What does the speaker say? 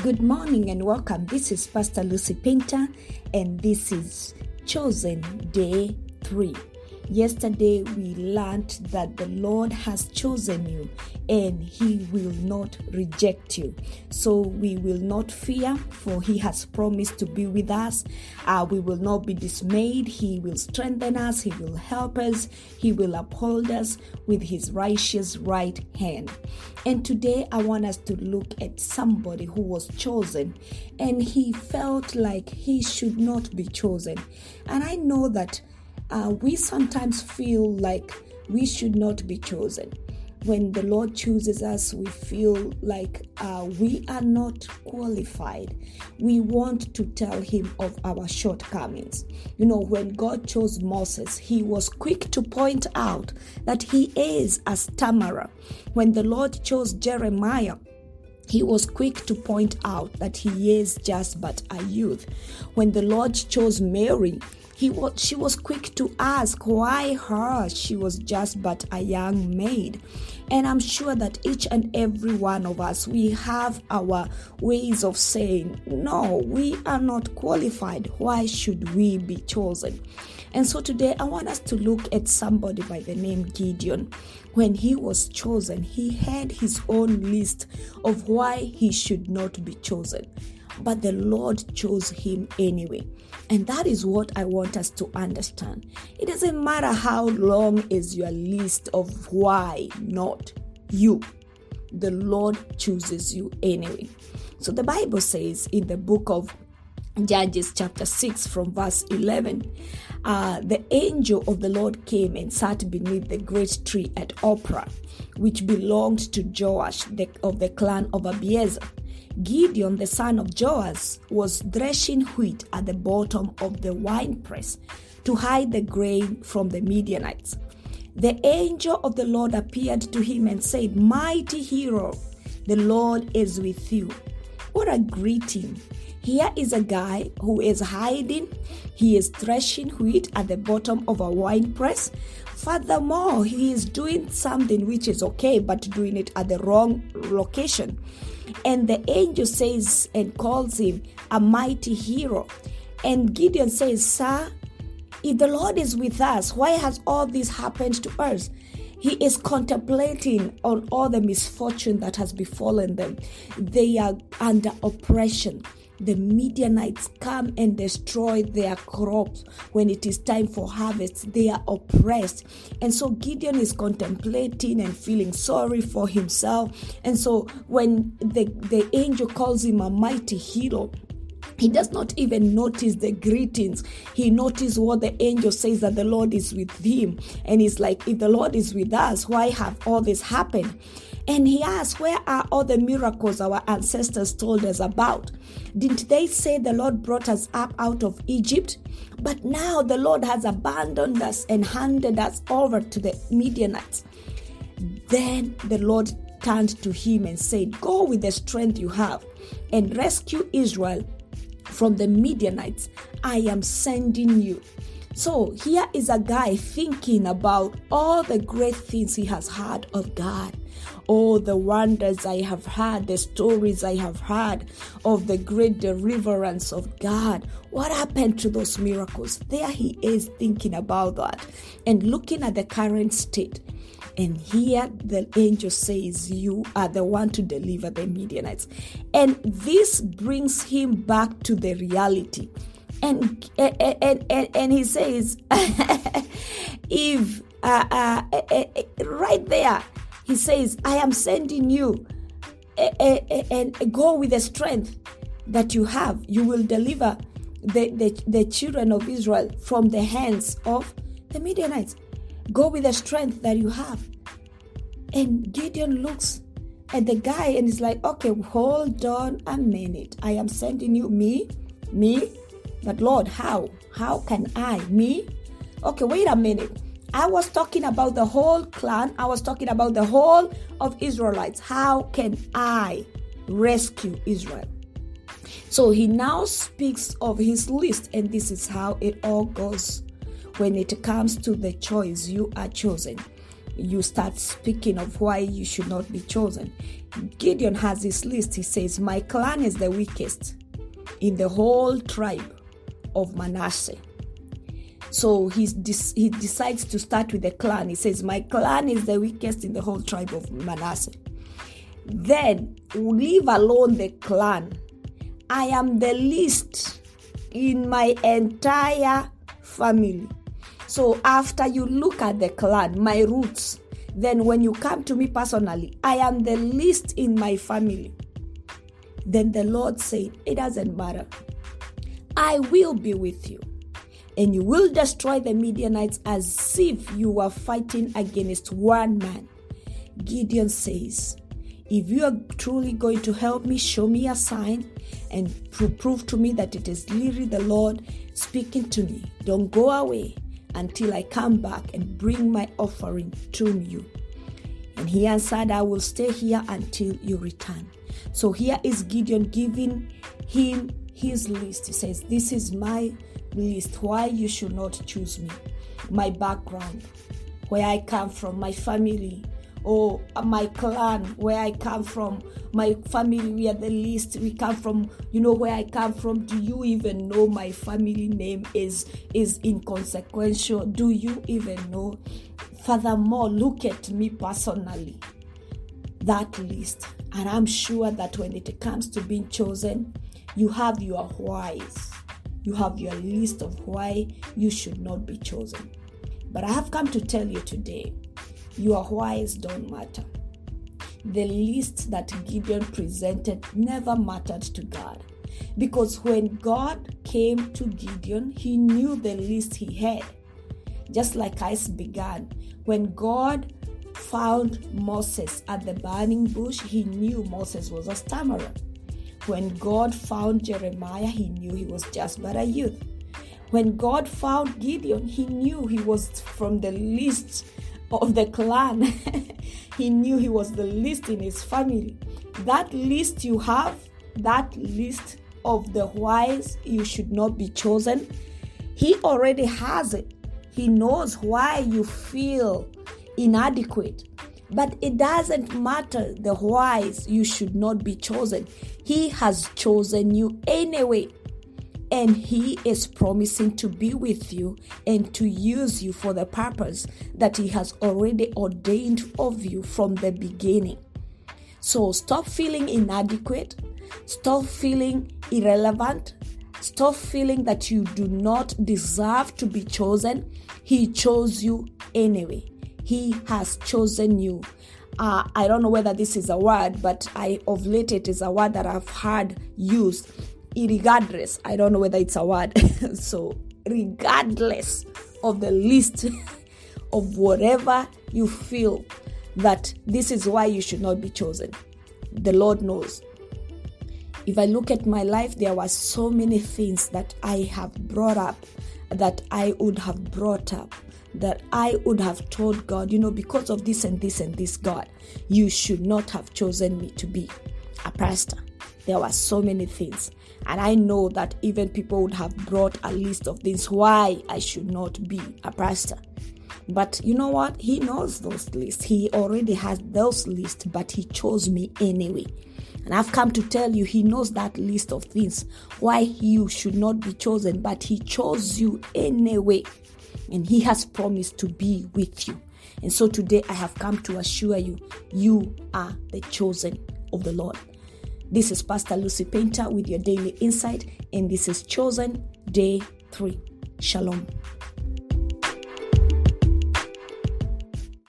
Good morning and welcome. This is Pastor Lucy Painter and this is Chosen Day 3. Yesterday we learned that the Lord has chosen you and He will not reject you. So we will not fear, for He has promised to be with us. We will not be dismayed. He will strengthen us. He will help us. He will uphold us with His righteous right hand. And today I want us to look at somebody who was chosen and he felt like he should not be chosen. And I know that we sometimes feel like we should not be chosen. When the Lord chooses us, we feel like we are not qualified. We want to tell Him of our shortcomings. You know, when God chose Moses, He was quick to point out that he is a stammerer. When the Lord chose Jeremiah, He was quick to point out that he is just but a youth. When the Lord chose Mary, she was quick to ask why her. She was just but a young maid. And I'm sure that each and every one of us, we have our ways of saying, no, we are not qualified. Why should we be chosen? And so today I want us to look at somebody by the name Gideon. When he was chosen, he had his own list of why he should not be chosen. But the Lord chose him anyway. And that is what I want us to understand. It doesn't matter how long is your list of why not you. The Lord chooses you anyway. So the Bible says in the book of Judges chapter 6 from verse 11, the angel of the Lord came and sat beneath the great tree at Ophrah, which belonged to Joash of the clan of Abiezer. Gideon, the son of Joash, was threshing wheat at the bottom of the winepress to hide the grain from the Midianites. The angel of the Lord appeared to him and said, "Mighty hero, the Lord is with you." What a greeting. Here is a guy who is hiding. He is threshing wheat at the bottom of a winepress. Furthermore, he is doing something which is okay, but doing it at the wrong location. And the angel says and calls him a mighty hero. And Gideon says, "Sir, if the Lord is with us, why has all this happened to us?" He is contemplating on all the misfortune that has befallen them. They are under oppression. The Midianites come and destroy their crops when it is time for harvest. They are oppressed. And so Gideon is contemplating and feeling sorry for himself. And so when the angel calls him a mighty hero, he does not even notice the greetings. He notices what the angel says, that the Lord is with him. And he's like, if the Lord is with us, why have all this happened? And he asks, where are all the miracles our ancestors told us about? Didn't they say the Lord brought us up out of Egypt? But now the Lord has abandoned us and handed us over to the Midianites. Then the Lord turned to him and said, "Go with the strength you have and rescue Israel from the Midianites. I am sending you." So here is a guy thinking about all the great things he has heard of God. Oh, the wonders I have heard, the stories I have heard of the great deliverance of God. What happened to those miracles? There he is thinking about that and looking at the current state. And here the angel says, "You are the one to deliver the Midianites." And this brings him back to the reality. And he says, if right there, he says, "I am sending you and go with the strength that you have. You will deliver the children of Israel from the hands of the Midianites. Go with the strength that you have." And Gideon looks at the guy and is like, "Okay, hold on a minute. I am sending you me? But Lord, how? How can I? Me? Okay, wait a minute. I was talking about the whole clan. I was talking about the whole of Israelites. How can I rescue Israel?" So he now speaks of his list, and this is how it all goes when it comes to the choice. You are chosen. you start speaking of why you should not be chosen. Gideon has this list. He says, my clan is the weakest in the whole tribe of Manasseh. So he decides to start with the clan. He says, my clan is the weakest in the whole tribe of Manasseh. Then, leave alone the clan. I am the least in my entire family. So after you look at the clan, my roots, then when you come to me personally, I am the least in my family. Then the Lord said, it doesn't matter. I will be with you. And you will destroy the Midianites as if you were fighting against one man. Gideon says, if you are truly going to help me, show me a sign and prove to me that it is literally the Lord speaking to me. Don't go away until I come back and bring my offering to you. And he answered, I will stay here until you return. So here is Gideon giving him his list. He says, this is my list, why you should not choose me. My background, where I come from, my family, or my clan, where I come from, my family, we are the least. We come from, where I come from. Do you even know my family name is inconsequential? Do you even know? Furthermore, look at me personally. That list. And I'm sure that when it comes to being chosen, you have your whys. You have your list of why you should not be chosen. But I have come to tell you today, your whys don't matter. The list that Gideon presented never mattered to God. Because when God came to Gideon, he knew the list he had. Just like I began, when God found Moses at the burning bush, he knew Moses was a stammerer. When God found Jeremiah, he knew he was just but a youth. When God found Gideon, he knew he was from the least of the clan. He knew he was the least in his family. That list you have, that list of the whys you should not be chosen, he already has it. He knows why you feel inadequate. But it doesn't matter the whys you should not be chosen. He has chosen you anyway. And he is promising to be with you and to use you for the purpose that he has already ordained of you from the beginning. So stop feeling inadequate. Stop feeling irrelevant. Stop feeling that you do not deserve to be chosen. He chose you anyway. He has chosen you. I don't know whether this is a word, but of late it is a word that I've heard used. Regardless, I don't know whether it's a word. So regardless of the list of whatever you feel that this is why you should not be chosen, the Lord knows. If I look at my life, there were so many things that I have brought up, that I would have brought up, that I would have told God, because of this and this and this, God, you should not have chosen me to be a pastor. There were so many things. And I know that even people would have brought a list of things why I should not be a pastor. But you know what? He knows those lists. He already has those lists, but he chose me anyway. And I've come to tell you, he knows that list of things why you should not be chosen, but he chose you anyway. And he has promised to be with you. And so today I have come to assure you, you are the chosen of the Lord. This is Pastor Lucy Painter with your daily insight, and this is Chosen Day 3. Shalom.